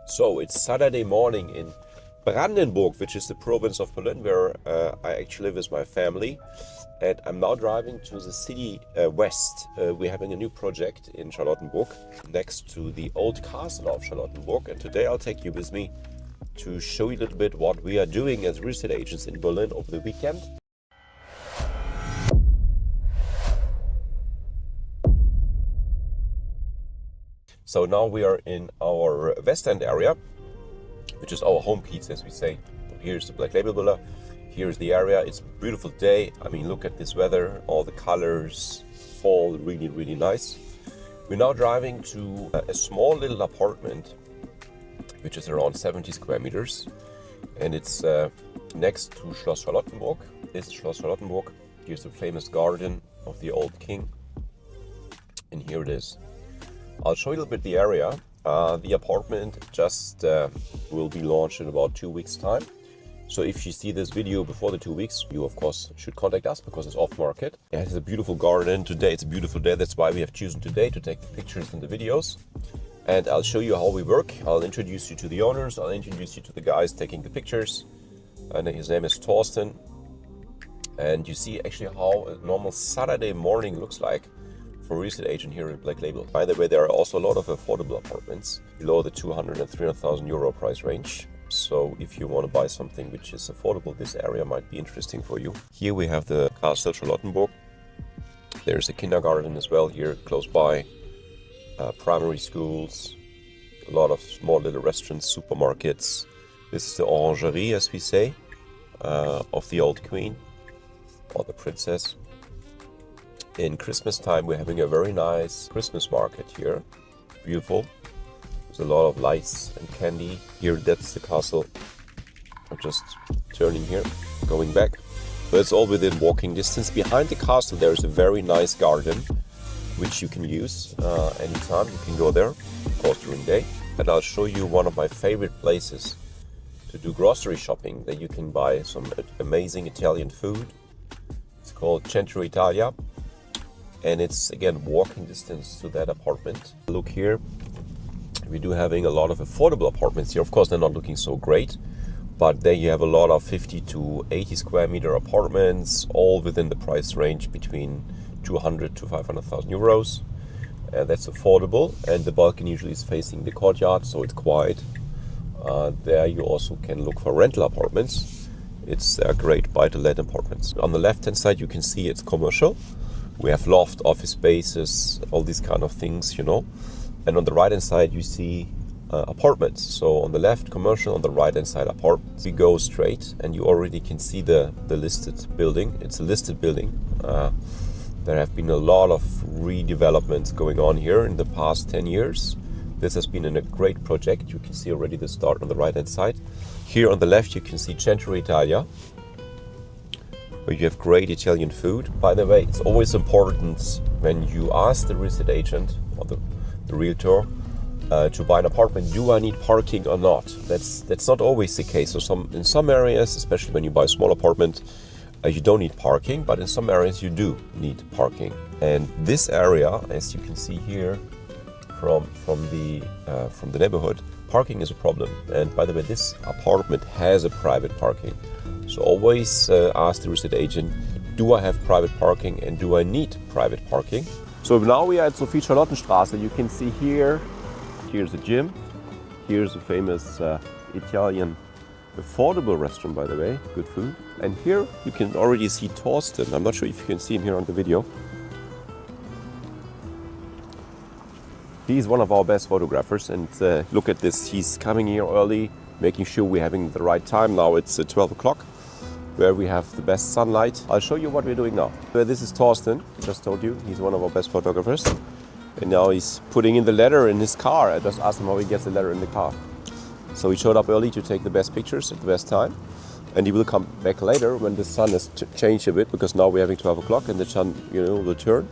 So it's Saturday morning in Brandenburg, which is the province of Berlin, where I actually live with my family. And I'm now driving to the city west. We're having a new project in Charlottenburg next to the old castle of Charlottenburg. And today I'll take you with me to show you a little bit what we are doing as real estate agents in Berlin over the weekend. So now we are in our Westend area, which is our home keys, as we say. Here's the Black Label Villa. Here's the area. It's a beautiful day. I mean, look at this weather, all the colors, fall, really, really nice. We're now driving to a small little apartment, which is around 70 square meters. And it's next to Schloss Charlottenburg. This is Schloss Charlottenburg. Here's the famous garden of the old king. And here it is. I'll show you a little bit the area. The apartment just will be launched in about 2 weeks' time. So if you see this video before the 2 weeks, you of course should contact us because it's off market. It has a beautiful garden. Today it's a beautiful day. That's why we have chosen today to take the pictures and the videos. And I'll show you how we work. I'll introduce you to the owners. I'll introduce you to the guys taking the pictures. And his name is Thorsten. And you see actually how a normal Saturday morning looks like for a real estate agent here in Black Label. By the way, there are also a lot of affordable apartments below the 200,000 and 300,000 euro price range. So if you want to buy something which is affordable, this area might be interesting for you. Here we have the Castle Charlottenburg. There's a kindergarten as well here close by, primary schools, a lot of small little restaurants, supermarkets. This is the orangerie, as we say, of the old queen or the princess. In Christmas time, we're having a very nice Christmas market here. Beautiful. There's a lot of lights and candy. Here, that's the castle. I'm just turning here, going back. But it's all within walking distance. Behind the castle, there's a very nice garden, which you can use anytime. You can go there, of course, during the day. And I'll show you one of my favorite places to do grocery shopping, that you can buy some amazing Italian food. It's called Centro Italia. And it's again walking distance to that apartment. Look here, we do having a lot of affordable apartments here. Of course, they're not looking so great, but there you have a lot of 50 to 80 square meter apartments, all within the price range between 200 to 500,000 euros. That's affordable, and the balcony usually is facing the courtyard, so it's quiet. There you also can look for rental apartments. It's great buy-to-let apartments. On the left-hand side, you can see it's commercial. We have loft, office spaces, all these kind of things, you know. And on the right-hand side, you see apartments. So on the left, commercial, on the right-hand side, apartments. We go straight, and you already can see the listed building. It's a listed building. There have been a lot of redevelopments going on here in the past 10 years. This has been a great project. You can see already the start on the right-hand side. Here on the left, you can see Centro Italia, where you have great Italian food. By the way, it's always important when you ask the real estate agent or the realtor to buy an apartment, do I need parking or not? That's not always the case. So in some areas, especially when you buy a small apartment, you don't need parking, but in some areas you do need parking. And this area, as you can see here from the neighborhood, parking is a problem. And by the way, this apartment has a private parking. So always ask the real estate agent, do I have private parking and do I need private parking? So now we are at Sophie-Charlotten-Straße. You can see here's a gym. Here's a famous Italian affordable restaurant, by the way, good food. And here you can already see Thorsten. I'm not sure if you can see him here on the video. He's one of our best photographers, and look at this. He's coming here early, making sure we're having the right time. Now it's 12 o'clock. Where we have the best sunlight. I'll show you what we're doing now. This is Thorsten, just told you, he's one of our best photographers. And now he's putting in the letter in his car. I just asked him how he gets the letter in the car. So he showed up early to take the best pictures at the best time. And he will come back later when the sun has changed a bit, because now we're having 12 o'clock and the sun, will turn.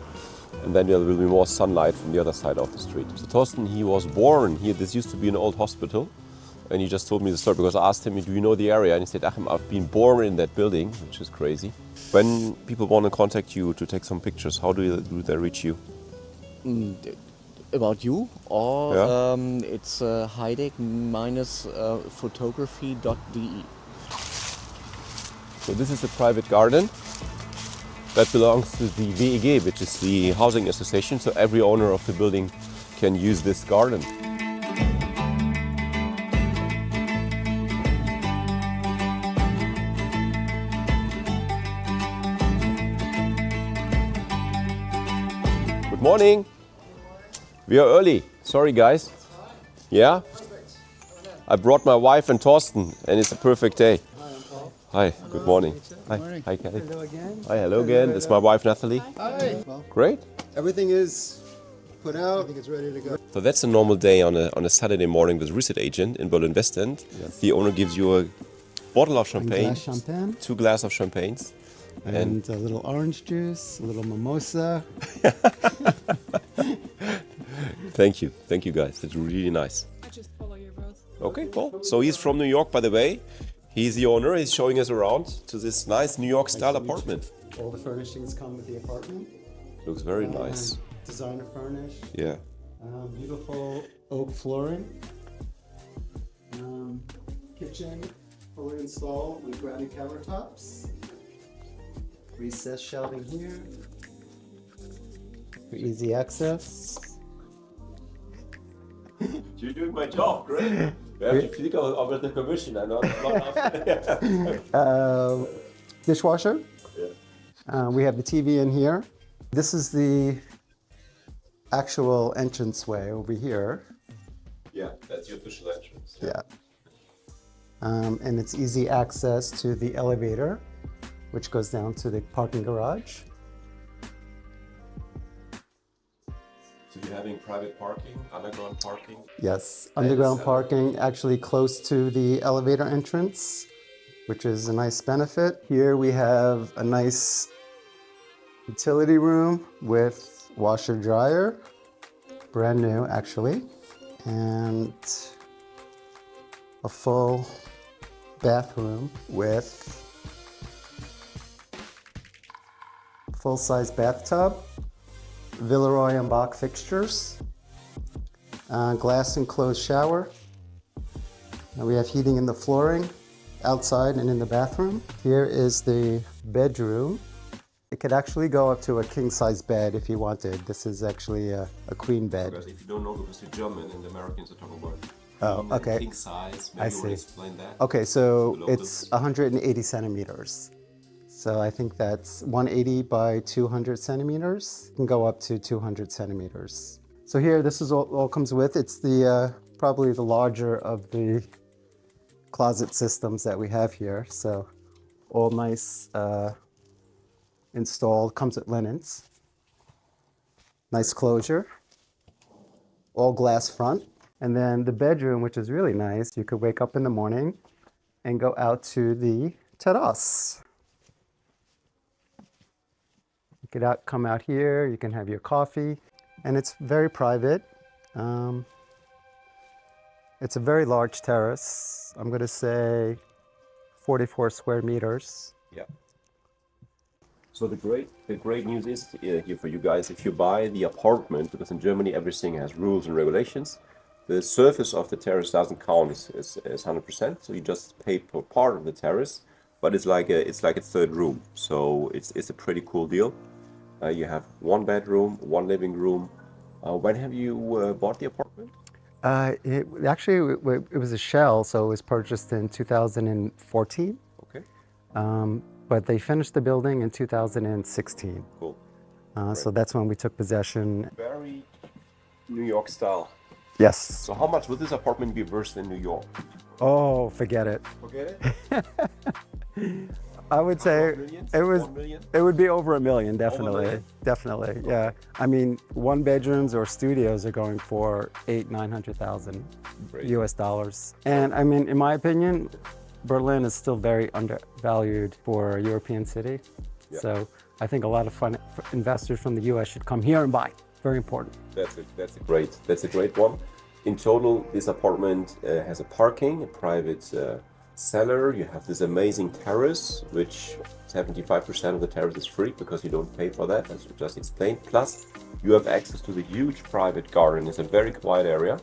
And then there will be more sunlight from the other side of the street. So Thorsten, he was born here. This used to be an old hospital. And he just told me the story because I asked him, do you know the area? And he said, Achim, I've been born in that building, which is crazy. When people want to contact you to take some pictures, how do they reach you? about you, or Yeah. it's heideck-photography.de. So this is a private garden that belongs to the WEG, which is the housing association. So every owner of the building can use this garden. Good morning. We are early. Sorry, guys. Yeah? I brought my wife and Torsten, and it's a perfect day. Hi, good morning. Hi, hi, Kelly. Hello again. Hi, hello again. This is my wife, Natalie. Hi. Well, Great. everything is put out. I think it's ready to go. So that's a normal day on a Saturday morning with a real estate agent in Berlin Westend. Yes. The owner gives you a bottle of champagne, Champagne, 2 glasses of champagnes, and a little orange juice, a little mimosa. Thank you guys. That's really nice. I just follow your road. Okay, cool. So he's from New York, by the way. He's the owner. He's showing us around to this nice New York style apartment. All the furnishings come with the apartment. Looks very nice. Designer furnished. Yeah. Beautiful oak flooring. Kitchen fully installed with granite countertops. Recessed shelving here for easy access. You're doing my job, great. We have to click over the commission and not Dishwasher. Yeah. We have the TV in here. This is the actual entranceway over here. Yeah, that's your official entrance. Yeah. And it's easy access to the elevator, which goes down to the parking garage. So you're having private parking, underground parking? Yes, underground parking actually close to the elevator entrance, which is a nice benefit. Here we have a nice utility room with washer dryer, brand new actually, and a full bathroom with full-size bathtub, Villeroy and Bach fixtures, glass enclosed shower. Now we have heating in the flooring, outside and in the bathroom. Here is the bedroom. It could actually go up to a king-size bed if you wanted. This is actually a queen bed. Because if you don't know, because you're German and the Americans are talking about okay. king size, maybe I you want to see. explain that? Okay, so The it's locals. 180 centimeters. So I think that's 180 by 200 centimeters. It can go up to 200 centimeters. So here, this is all comes with. It's the probably the larger of the closet systems that we have here. So all nice installed, comes with linens. Nice closure. All glass front. And then the bedroom, which is really nice, you could wake up in the morning and go out to the terrace. You could come out here, you can have your coffee, and it's very private. It's a very large terrace. I'm going to say 44 square meters. Yeah. So the great news is here for you guys, if you buy the apartment, because in Germany everything has rules and regulations, the surface of the terrace doesn't count as 100%, so you just pay per part of the terrace, but it's like a third room, so it's a pretty cool deal. You have 1 bedroom, 1 living room. When have you bought the apartment? It was a shell, so it was purchased in 2014. Okay. But they finished the building in 2016. Cool. So that's when we took possession. Very New York style. Yes. So how much would this apartment be worth in New York? Oh, forget it. Forget it? I would say it was. 1 million? It would be over $1 million, definitely. million? Definitely, yeah. I mean, 1 bedrooms or studios are going for $800,000-900,000 Great. US dollars. And I mean, in my opinion, Berlin is still very undervalued for a European city. Yeah. So I think a lot of investors from the US should come here and buy. Very important. That's a great one. In total, this apartment has a parking, a private cellar, you have this amazing terrace, which 75% of the terrace is free because you don't pay for that, as we just explained. Plus, you have access to the huge private garden. It's a very quiet area.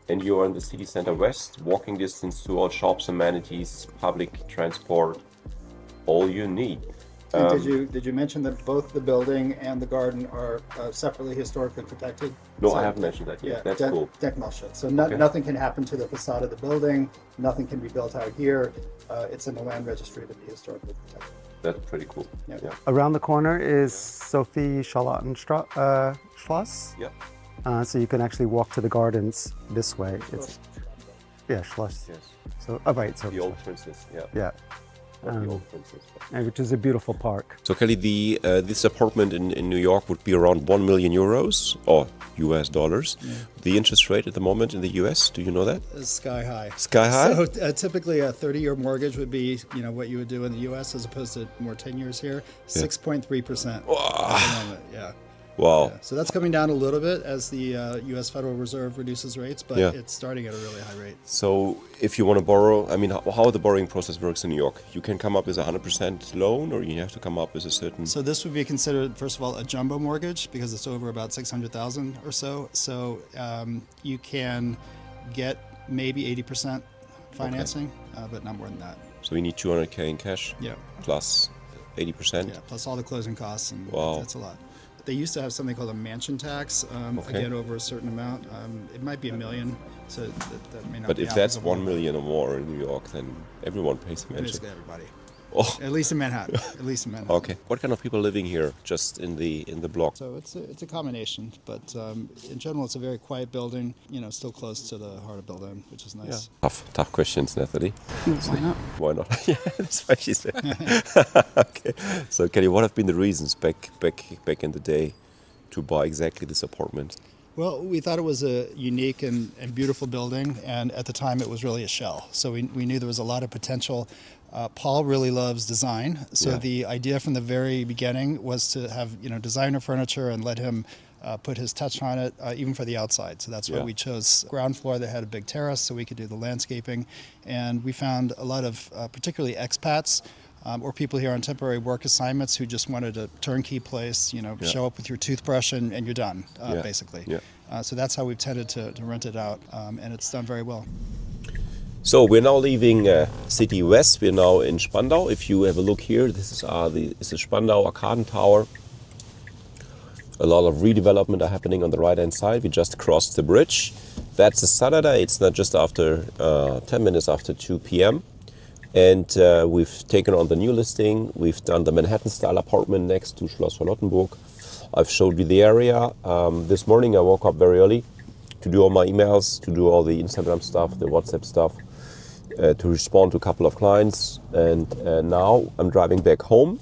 And you're in the city center west, walking distance to all shops, amenities, public transport, all you need. And did you mention that both the building and the garden are separately historically protected? No, So- I haven't mentioned that yet. Yeah, That's cool. Denkmalschutz. So Okay. nothing can happen to the facade of the building. Nothing can be built out here. It's in the land registry to be historically protected. That's pretty cool. Yeah. Yeah. Around the corner is Sophie Schloss. Yeah. So you can actually walk to the gardens this way. It's Schloss. Yes. So so The old princess. Yeah. yeah, Not the old princess. which is a beautiful park. So Kelly, this apartment in New York would be around 1 million euros or US dollars. The interest rate at the moment in the US, do you know that? It's sky high. Sky high? So typically a 30-year mortgage would be, what you would do in the U.S. as opposed to more 10 years here. 6.3% at the moment. Yeah. Wow. So that's coming down a little bit as the U.S. Federal Reserve reduces rates, but Yeah. it's starting at a really high rate. So if you want to borrow, I mean, how the borrowing process works in New York, you can come up with a 100% loan, or you have to come up with a certain. So this would be considered, first of all, a jumbo mortgage because it's over about 600,000 or so. So you can get maybe 80% financing, but not more than that. So you need 200K in cash Yeah. plus 80%. Yeah. Plus all the closing costs, and Wow. that's a lot. They used to have something called a mansion tax. Okay. Again, over a certain amount, it might be $1 million. So that may not. But be if that's applicable. 1 million or more in New York, then everyone pays a mansion. Basically everybody. Oh, At least in Manhattan. At least in Manhattan. okay. What kind of people living here, just in the block? So it's a combination, but in general, it's a very quiet building. Still close to the heart of Berlin, which is nice. Tough questions, Natalie. Why not? Why not? Yeah, that's what she said. Okay. So, Kelly, what have been the reasons back in the day to buy exactly this apartment? Well, we thought it was a unique and beautiful building, and at the time it was really a shell. So we knew there was a lot of potential. Paul really loves design, so Yeah. the idea from the very beginning was to have designer furniture and let him put his touch on it, even for the outside. So that's why Yeah. we chose ground floor that had a big terrace, so we could do the landscaping. And we found a lot of particularly expats. Or people here on temporary work assignments who just wanted a turnkey place, show up with your toothbrush and you're done, basically. Yeah. So that's how we've tended to rent it out, and it's done very well. So we're now leaving City West. We're now in Spandau. If you have a look here, this is the Spandau Arcaden Tower. A lot of redevelopment are happening on the right-hand side. We just crossed the bridge. That's a Saturday. It's not just after 10 minutes after 2 p.m. And we've taken on the new listing. We've done the Manhattan-style apartment next to Schloss Charlottenburg. I've showed you the area. This morning I woke up very early to do all my emails, to do all the Instagram stuff, the WhatsApp stuff, to respond to a couple of clients. And now I'm driving back home.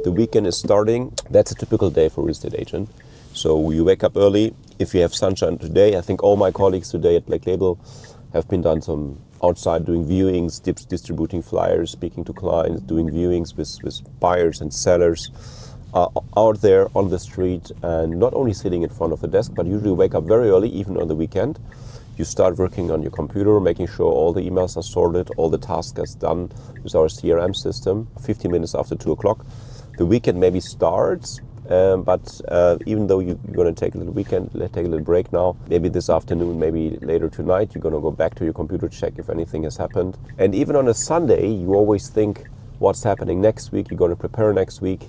The weekend is starting. That's a typical day for a real estate agent. So you wake up early. If you have sunshine today, I think all my colleagues today at Black Label have been done some outside doing viewings, distributing flyers, speaking to clients, doing viewings with buyers and sellers, out there on the street, and not only sitting in front of the desk, but usually wake up very early, even on the weekend. You start working on your computer, making sure all the emails are sorted, all the tasks are done with our CRM system, 15 minutes after 2 o'clock. The weekend maybe starts, but even though you're going to take a little weekend, take a little break now, maybe this afternoon, maybe later tonight, you're going to go back to your computer, check if anything has happened. And even on a Sunday, you always think what's happening next week. You're going to prepare next week.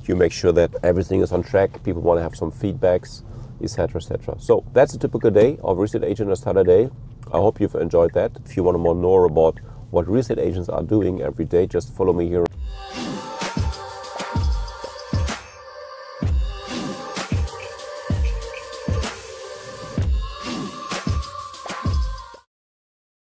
You make sure that everything is on track. People want to have some feedbacks, etc., etc. So that's a typical day of real estate agent on Saturday. I hope you've enjoyed that. If you want to know more about what real estate agents are doing every day, just follow me here.